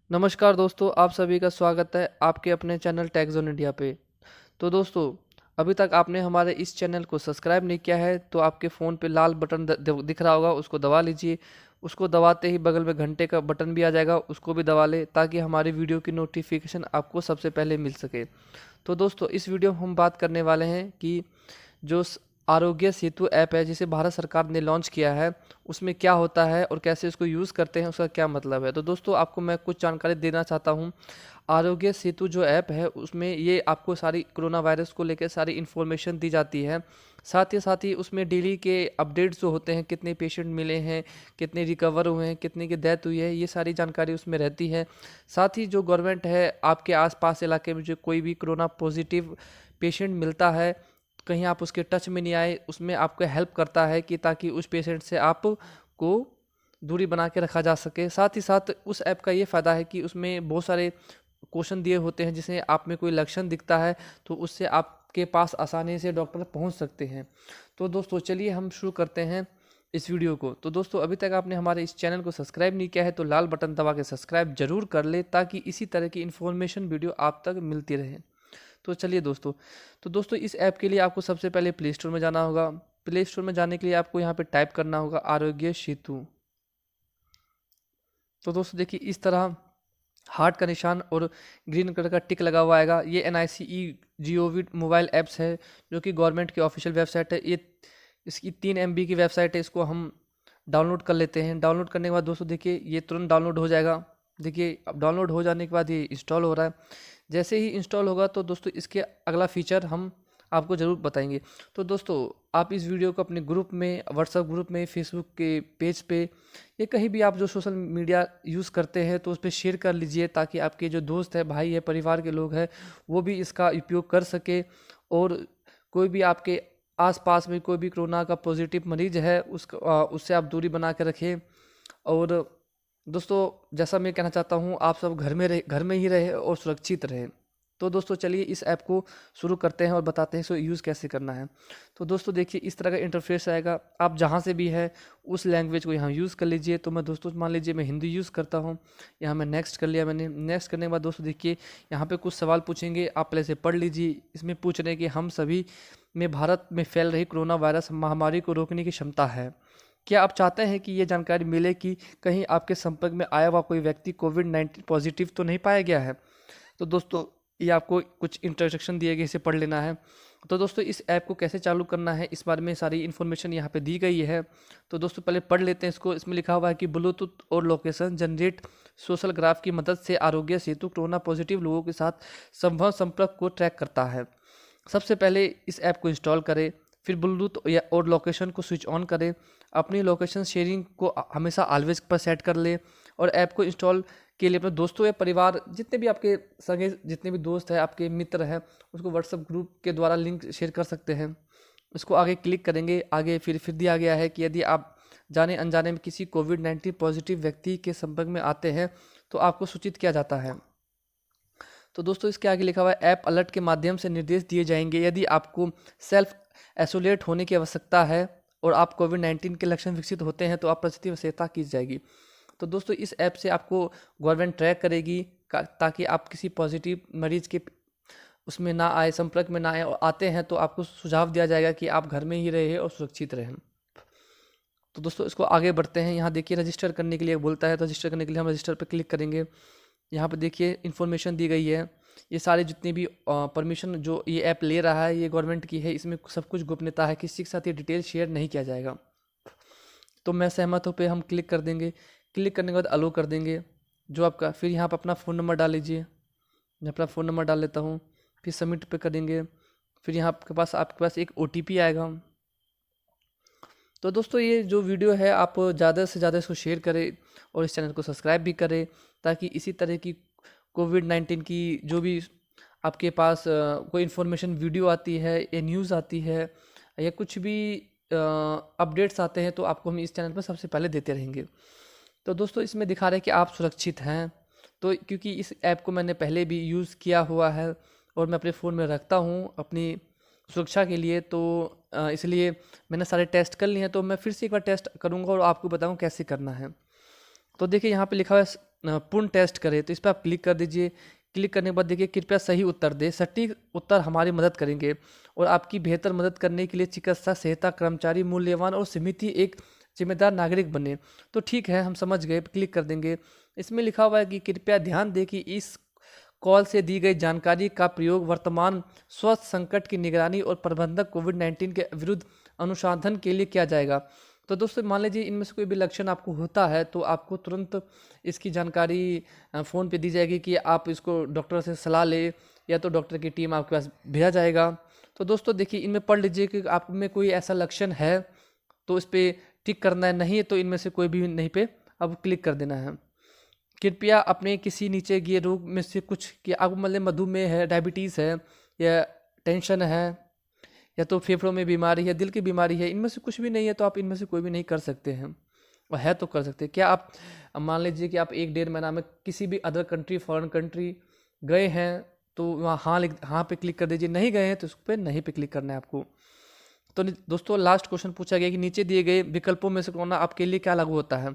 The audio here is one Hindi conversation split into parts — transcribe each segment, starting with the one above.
नमस्कार दोस्तों, आप सभी का स्वागत है आपके अपने चैनल टेक ज़ोन इंडिया पे। तो दोस्तों, अभी तक आपने हमारे इस चैनल को सब्सक्राइब नहीं किया है तो आपके फ़ोन पे लाल बटन दिख रहा होगा, उसको दबा लीजिए। उसको दबाते ही बगल में घंटे का बटन भी आ जाएगा, उसको भी दबा लें ताकि हमारी वीडियो की नोटिफिकेशन आपको सबसे पहले मिल सके। तो दोस्तों, इस वीडियो में हम बात करने वाले हैं कि जो आरोग्य सेतु ऐप है जिसे भारत सरकार ने लॉन्च किया है, उसमें क्या होता है और कैसे इसको यूज़ करते हैं, उसका क्या मतलब है। तो दोस्तों, आपको मैं कुछ जानकारी देना चाहता हूँ। आरोग्य सेतु जो ऐप है उसमें ये आपको सारी कोरोना वायरस को लेकर सारी इन्फॉर्मेशन दी जाती है। साथ ही उसमें डेली के अपडेट्स जो होते हैं, कितने पेशेंट मिले हैं, कितने रिकवर हुए हैं, कितने की डेथ हुई है, ये सारी जानकारी उसमें रहती है। साथ ही जो गवर्नमेंट है, आपके आसपास इलाके में जो कोई भी कोरोना पॉजिटिव पेशेंट मिलता है, कहीं आप उसके टच में नहीं आए, उसमें आपको हेल्प करता है कि ताकि उस पेशेंट से आपको दूरी बना के रखा जा सके। साथ ही साथ उस ऐप का ये फ़ायदा है कि उसमें बहुत सारे क्वेश्चन दिए होते हैं, जिसमें आप में कोई लक्षण दिखता है तो उससे आपके पास आसानी से डॉक्टर पहुंच सकते हैं। तो दोस्तों, चलिए हम शुरू करते हैं इस वीडियो को। तो दोस्तों, अभी तक आपने हमारे इस चैनल को सब्सक्राइब नहीं किया है तो लाल बटन दबा के सब्सक्राइब जरूर कर ले ताकि इसी तरह की इन्फॉर्मेशन वीडियो आप तक मिलती रहे। तो चलिए दोस्तों, इस ऐप के लिए आपको सबसे पहले प्ले स्टोर में जाना होगा। प्ले स्टोर में जाने के लिए आपको यहाँ पे टाइप करना होगा आरोग्य सेतु। तो दोस्तों देखिए, इस तरह हार्ट का निशान और ग्रीन कलर का टिक लगा हुआ आएगा। ये NICE-GOV मोबाइल ऐप्स है जो कि गवर्नमेंट की ऑफिशियल वेबसाइट है। ये इसकी 3 MB की वेबसाइट है। इसको हम डाउनलोड कर लेते हैं। डाउनलोड करने के बाद दोस्तों देखिए, ये तुरंत डाउनलोड हो जाएगा। देखिए, अब डाउनलोड हो जाने के बाद ये इंस्टॉल हो रहा है। जैसे ही इंस्टॉल होगा तो दोस्तों इसके अगला फीचर हम आपको ज़रूर बताएंगे। तो दोस्तों, आप इस वीडियो को अपने ग्रुप में, व्हाट्सएप ग्रुप में, फेसबुक के पेज पे या कहीं भी आप जो सोशल मीडिया यूज़ करते हैं तो उस पर शेयर कर लीजिए ताकि आपके जो दोस्त है, भाई है, परिवार के लोग हैं, वो भी इसका उपयोग कर सके। और कोई भी आपके आसपास में कोई भी कोरोना का पॉजिटिव मरीज है उससे आप दूरी बना के रखें। और दोस्तों, जैसा मैं कहना चाहता हूँ, आप सब घर में ही रहे और सुरक्षित रहें। तो दोस्तों, चलिए इस ऐप को शुरू करते हैं और बताते हैं इसको यूज़ कैसे करना है। तो दोस्तों देखिए, इस तरह का इंटरफेस आएगा। आप जहाँ से भी है उस लैंग्वेज को यहाँ यूज़ कर लीजिए। तो मैं दोस्तों, मान लीजिए मैं हिंदी यूज़ करता हूँ। यहाँ मैं नेक्स्ट कर लिया। मैंने नेक्स्ट करने के बाद दोस्तों देखिए, यहाँ पे कुछ सवाल पूछेंगे, आप पहले से पढ़ लीजिए। इसमें पूछ रहे हैं कि हम सभी में भारत में फैल रही कोरोना वायरस महामारी को रोकने की क्षमता है। क्या आप चाहते हैं कि ये जानकारी मिले कि कहीं आपके संपर्क में आया हुआ कोई व्यक्ति कोविड-19 पॉजिटिव तो नहीं पाया गया है? तो दोस्तों, ये आपको कुछ इंस्ट्रक्शन दिए गए, इसे पढ़ लेना है। तो दोस्तों, इस ऐप को कैसे चालू करना है इस बारे में सारी इन्फॉर्मेशन यहाँ पे दी गई है। तो दोस्तों, पहले पढ़ लेते हैं इसको। इसमें लिखा हुआ है कि ब्लूटूथ और लोकेशन जनरेट सोशल ग्राफ की मदद से आरोग्य सेतु कोरोना पॉजिटिव लोगों के साथ संभव संपर्क को ट्रैक करता है। सबसे पहले इस ऐप को इंस्टॉल करें, फिर ब्लूटूथ या और लोकेशन को स्विच ऑन करें। अपनी लोकेशन शेयरिंग को हमेशा ऑलवेज पर सेट कर ले। और ऐप को इंस्टॉल के लिए अपने दोस्तों या परिवार, जितने भी आपके सगे, जितने भी दोस्त हैं, आपके मित्र हैं, उसको व्हाट्सएप ग्रुप के द्वारा लिंक शेयर कर सकते हैं। इसको आगे क्लिक करेंगे। आगे फिर दिया गया है कि यदि आप जाने अनजाने में किसी कोविड-19 पॉजिटिव व्यक्ति के संपर्क में आते हैं तो आपको सूचित किया जाता है। तो दोस्तों, इसके आगे लिखा हुआ है ऐप अलर्ट के माध्यम से निर्देश दिए जाएंगे यदि आपको सेल्फ आइसोलेट होने की आवश्यकता है और आप कोविड-19 के लक्षण विकसित होते हैं तो आप प्रति सहायता की जाएगी। तो दोस्तों, इस ऐप से आपको गवर्नमेंट ट्रैक करेगी ताकि आप किसी पॉजिटिव मरीज के उसमें ना आए, संपर्क में ना आए, और आते हैं तो आपको सुझाव दिया जाएगा कि आप घर में ही रहे और सुरक्षित रहें। तो दोस्तों, इसको आगे बढ़ते हैं। यहाँ देखिए, रजिस्टर करने के लिए बोलता है। तो रजिस्टर करने के लिए हम रजिस्टर पर क्लिक करेंगे। यहाँ पे देखिए इन्फॉर्मेशन दी गई है। ये सारे जितने भी परमिशन जो ये ऐप ले रहा है, ये गवर्नमेंट की है। इसमें सब कुछ गोपनीयता है, किसी के साथ ये डिटेल शेयर नहीं किया जाएगा। तो मैं सहमत हूँ पे हम क्लिक कर देंगे। क्लिक करने के बाद अलो कर देंगे जो आपका। फिर यहाँ पर अपना फ़ोन नंबर डाल लीजिए। मैं अपना फ़ोन नंबर डाल लेता हूँ। फिर सबमिट पे करेंगे। फिर यहाँ आपके पास एक OTP आएगा। तो दोस्तों, ये जो वीडियो है आप ज़्यादा से ज़्यादा इसको शेयर करें और इस चैनल को सब्सक्राइब भी करें ताकि इसी तरह की कोविड-19 की जो भी आपके पास कोई इन्फॉर्मेशन वीडियो आती है या न्यूज़ आती है या कुछ भी अपडेट्स आते हैं तो आपको हम इस चैनल पर सबसे पहले देते रहेंगे। तो दोस्तों, इसमें दिखा रहे हैं कि आप सुरक्षित हैं। तो क्योंकि इस ऐप को मैंने पहले भी यूज़ किया हुआ है और मैं अपने फ़ोन में रखता हूँ अपनी सुरक्षा के लिए, तो इसलिए मैंने सारे टेस्ट कर लिए हैं। तो मैं फिर से एक बार टेस्ट करूँगा और आपको बताऊँ कैसे करना है। तो देखिए, यहाँ पे लिखा हुआ है पूर्ण टेस्ट करें, तो इस पर आप क्लिक कर दीजिए। क्लिक करने के बाद देखिए कृपया सही उत्तर दें, सटीक उत्तर हमारी मदद करेंगे और आपकी बेहतर मदद करने के लिए चिकित्सा सहायता कर्मचारी मूल्यवान और समिति एक जिम्मेदार नागरिक बने। तो ठीक है, हम समझ गए, क्लिक कर देंगे। इसमें लिखा हुआ है कि कृपया ध्यान दें कि इस कॉल से दी गई जानकारी का प्रयोग वर्तमान स्वास्थ्य संकट की निगरानी और प्रबंधन कोविड-19 के विरुद्ध अनुसंधान के लिए किया जाएगा। तो दोस्तों मान लीजिए इनमें से कोई भी लक्षण आपको होता है तो आपको तुरंत इसकी जानकारी फ़ोन पे दी जाएगी कि आप इसको डॉक्टर से सलाह लें, या तो डॉक्टर की टीम आपके पास भेजा जाएगा। तो दोस्तों देखिए इनमें पढ़ लीजिए कि आप में कोई ऐसा लक्षण है तो इस पर टिक करना है, नहीं है तो इनमें से कोई भी नहीं पे अब क्लिक कर देना है। कृपया अपने किसी नीचे दिए रोग में से कुछ, कि आपको मतलब मधुमेह है, डायबिटीज़ है, या टेंशन है, या तो फेफड़ों में बीमारी है, दिल की बीमारी है, इनमें से कुछ भी नहीं है तो आप इनमें से कोई भी नहीं कर सकते हैं, और है तो कर सकते हैं। क्या आप मान लीजिए कि आप 1-1.5 महीना में किसी भी अदर कंट्री, फॉरेन कंट्री गए हैं तो वहाँ हाँ पे क्लिक कर दीजिए, नहीं गए हैं तो उस पर नहीं पे क्लिक करना है आपको। तो दोस्तों लास्ट क्वेश्चन पूछा गया कि नीचे दिए गए विकल्पों में से कौन आपके लिए क्या लागू होता है।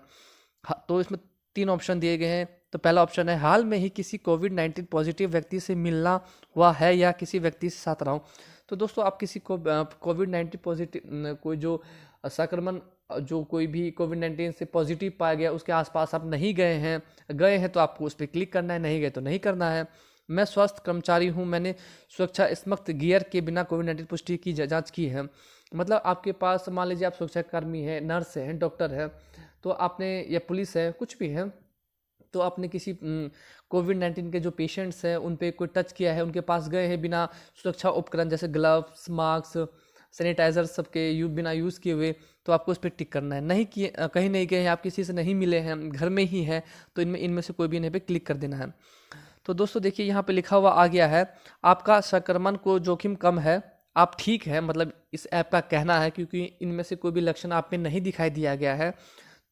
तो इसमें 3 ऑप्शन दिए गए हैं। तो पहला ऑप्शन है हाल में ही किसी कोविड-19 पॉजिटिव व्यक्ति से मिलना हुआ है या किसी व्यक्ति से साथ रहा हूं। तो दोस्तों आप किसी को कोविड-19 पॉजिटिव कोई जो संक्रमण जो कोई भी कोविड-19 से पॉजिटिव पाया गया उसके आसपास आप नहीं गए हैं तो आपको उस पर क्लिक करना है, नहीं गए तो नहीं करना है। मैं स्वास्थ्य कर्मचारी हूं, मैंने सुरक्षा स्मक्त गियर के बिना कोविड-19 पुष्टि की जांच की है। मतलब आपके पास मान लीजिए आप सुरक्षाकर्मी है, नर्स है, डॉक्टर है, तो आपने, या पुलिस है, कुछ भी है, तो आपने किसी कोविड-19 के जो पेशेंट्स हैं उन पे कोई टच किया है, उनके पास गए हैं बिना सुरक्षा उपकरण जैसे ग्लव्स, मास्क, सैनिटाइजर सबके बिना यूज़ किए हुए, तो आपको उस पर टिक करना है। नहीं किए, कहीं नहीं गए हैं, आप किसी से नहीं मिले हैं, घर में ही हैं, तो इनमें से कोई भी नहीं पे क्लिक कर देना है। तो दोस्तों देखिए यहाँ पे लिखा हुआ आ गया है आपका संक्रमण को जोखिम कम है, आप ठीक है, मतलब इस ऐप का कहना है, क्योंकि इनमें से कोई भी लक्षण आप में नहीं दिखाई दिया गया है।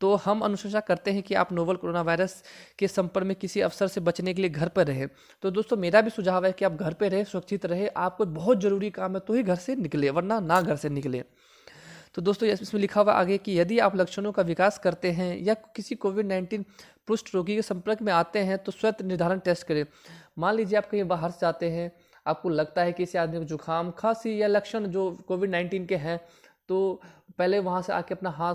तो हम अनुशंसा करते हैं कि आप नोवल कोरोना वायरस के संपर्क में किसी अवसर से बचने के लिए घर पर रहें। तो दोस्तों मेरा भी सुझाव है कि आप घर पर रहें, सुरक्षित रहे, आपको बहुत ज़रूरी काम है तो ही घर से निकले, वरना ना घर से निकले। तो दोस्तों इसमें लिखा हुआ आगे कि यदि आप लक्षणों का विकास करते हैं या किसी कोविड-19 पुष्ट रोगी के संपर्क में आते हैं तो स्वतः निर्धारण टेस्ट करें। मान लीजिए आप कहीं बाहर से जाते हैं, आपको लगता है कि किसी आदमी को जुकाम, खांसी या लक्षण जो कोविड-19 के हैं, तो पहले वहाँ से आके अपना हाथ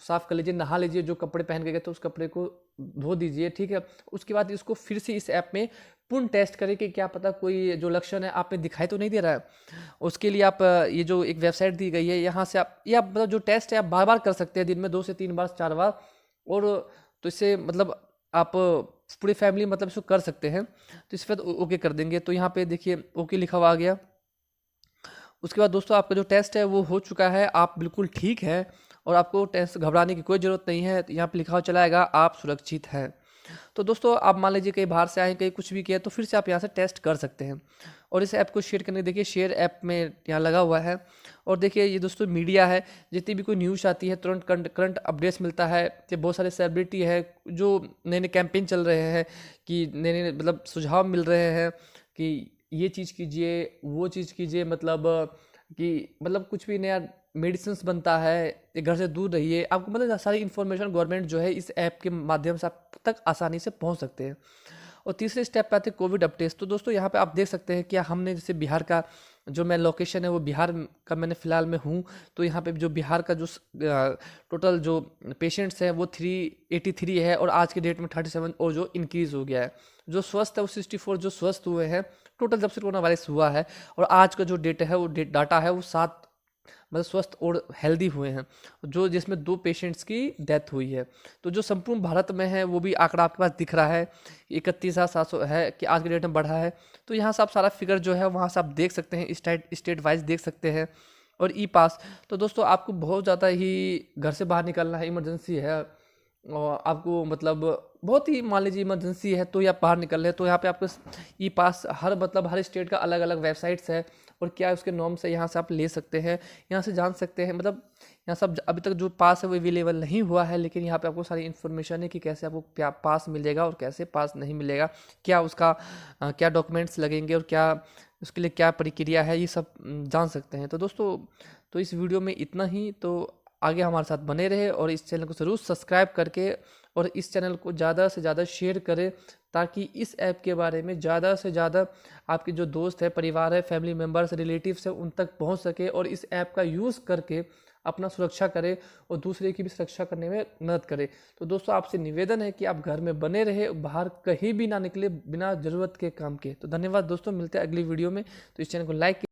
साफ कर लीजिए, नहा लीजिए, जो कपड़े पहन के गए तो उस कपड़े को धो दीजिए, ठीक है। उसके बाद इसको फिर से इस ऐप में पूर्ण टेस्ट करें कि क्या पता कोई जो लक्षण है आप में दिखाई तो नहीं दे रहा है। उसके लिए आप ये जो एक वेबसाइट दी गई है, यहाँ से आप, या मतलब जो टेस्ट है आप बार बार कर सकते हैं, दिन में 2 से 3 बार, 4 बार, और तो इससे मतलब आप पूरी फैमिली मतलब इसको कर सकते हैं। तो इस पर ओके कर देंगे। तो यहाँ पे देखिए ओके लिखा हुआ आ गया। उसके बाद दोस्तों आपका जो टेस्ट है वो हो चुका है, आप बिल्कुल ठीक है और आपको टेस्ट घबराने की कोई ज़रूरत नहीं है। यहाँ पे लिखा हुआ चला आएगा आप सुरक्षित हैं। तो दोस्तों आप मान लीजिए कहीं बाहर से आए, कहीं कुछ भी किया, तो फिर से आप यहाँ से टेस्ट कर सकते हैं। और इस ऐप को शेयर करने, देखिए शेयर ऐप में यहाँ लगा हुआ है। और देखिए ये दोस्तों मीडिया है, जितनी भी कोई न्यूज़ आती है तुरंत करंट अपडेट्स मिलता है। ये बहुत सारे सेलिब्रिटी है जो नए नए कैंपेन चल रहे हैं, कि नए नए मतलब सुझाव मिल रहे हैं कि ये चीज़ कीजिए, वो चीज़ कीजिए, मतलब कि मतलब कुछ भी नया मेडिसिन बनता है, ये घर से दूर रहिए। आपको मतलब सारी इन्फॉर्मेशन गवर्नमेंट जो है इस ऐप के माध्यम से आप तक आसानी से पहुंच सकते हैं। और तीसरे स्टेप पे आते हैं कोविड अपडेट्स। तो दोस्तों यहाँ पे आप देख सकते हैं कि हमने जैसे बिहार का जो मैं लोकेशन है वो बिहार का मैंने फ़िलहाल में हूँ, तो यहाँ पे जो बिहार का जो टोटल जो पेशेंट्स हैं वो 383 है, और आज के डेट में 37 और जो इंक्रीज़ हो गया है। जो स्वस्थ है वो 64 जो स्वस्थ हुए हैं टोटल जब से कोरोना वायरस हुआ है। और आज का जो डेट है वो डाटा है वो 7 मतलब स्वस्थ और हेल्दी हुए हैं, जो जिसमें 2 पेशेंट्स की डेथ हुई है। तो जो संपूर्ण भारत में है वो भी आंकड़ा आपके पास दिख रहा है, 31,700 है कि आज के डेट में बढ़ा है। तो यहाँ से आप सारा फिगर जो है वहाँ से आप देख सकते हैं, स्टेट वाइज देख सकते हैं। और ई पास, तो दोस्तों आपको बहुत ज़्यादा ही घर से बाहर निकलना है, इमरजेंसी है, और आपको मतलब बहुत ही मान लीजिए इमरजेंसी है तो या बाहर निकल रहे हैं, तो यहाँ पे आपको ई पास हर स्टेट का अलग अलग वेबसाइट्स है, और क्या है उसके नॉर्म्स है, यहाँ से आप ले सकते हैं, यहाँ से जान सकते हैं। मतलब यहाँ सब अभी तक जो पास है वो अवेलेबल नहीं हुआ है, लेकिन यहाँ पे आपको सारी इन्फॉर्मेशन है कि कैसे आपको पास मिलेगा और कैसे पास नहीं मिलेगा, क्या उसका क्या डॉक्यूमेंट्स लगेंगे और क्या उसके लिए क्या प्रक्रिया है, ये सब जान सकते हैं। तो दोस्तों तो इस वीडियो में इतना ही। तो आगे हमारे साथ बने रहे और इस चैनल को ज़रूर सब्सक्राइब करके और इस चैनल को ज़्यादा से ज़्यादा शेयर करें, ताकि इस ऐप के बारे में ज़्यादा से ज़्यादा आपके जो दोस्त है, परिवार है, फैमिली मेम्बर्स, रिलेटिव्स है, उन तक पहुंच सके और इस ऐप का यूज़ करके अपना सुरक्षा करे और दूसरे की भी सुरक्षा करने में मदद करे। तो दोस्तों, आपसे निवेदन है कि आप घर में बने रहे, बाहर कहीं भी ना निकले बिना ज़रूरत के काम के। तो धन्यवाद दोस्तों, मिलते हैं अगली वीडियो में। तो इस चैनल को लाइक